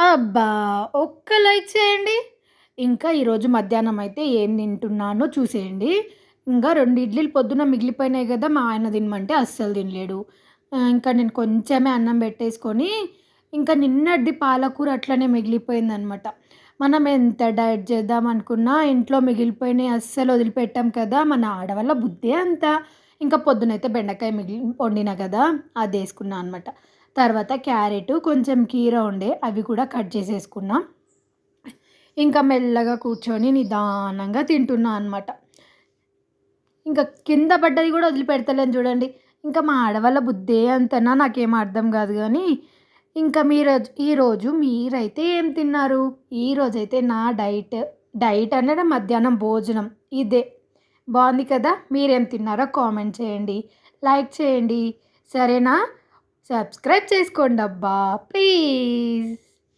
అబ్బా! ఒక్క లైక్ చేయండి. ఇంకా ఈరోజు మధ్యాహ్నం అయితే ఏం తింటున్నానో చూసేయండి. ఇంకా 2 ఇడ్లీలు పొద్దున మిగిలిపోయినాయి గదా! మా ఆయన తినమంటే అస్సలు తినలేడు. ఇంకా నేను కొంచెమే అన్నం పెట్టేసుకొని, ఇంకా నిన్నటిది పాలకూర అట్లనే మిగిలిపోయిందనమాట. మనం ఎంత డైట్ చేద్దామనుకున్నా ఇంట్లో మిగిలిపోయినయి అస్సలు వదిలిపెట్టాం కదా! మన ఆడవాళ్ళ బుద్ధే అంత. ఇంకా పొద్దునైతే బెండకాయ వండినా కదా! అదేసుకున్నా అనమాట. తర్వాత క్యారెటు, కొంచెం కీర ఉండే అవి కూడా కట్ చేసేసుకున్నా. ఇంకా మెల్లగా కూర్చొని నిదానంగా తింటున్నా అనమాట. ఇంక కింద పడ్డది గూడా వదిలిపెడతలేను చూడండి. ఇంకా మా ఆడవాళ్ళ బుద్దే అంతనా నాకేం అర్థం గాదు గానీ, ఇంకా ఈరోజు మీరైతే ఏం తిన్నారు? ఈరోజైతే నా డైట్ అనగా మధ్యాహ్నం భోజనం ఇదే. బావుంది కదా! మీరేం తిన్నారో కామెంట్ చేయండి. లైక్ చేయండి. సరేనా? సబ్స్క్రైబ్ చేసుకోండబ్బా! ప్లీజ్.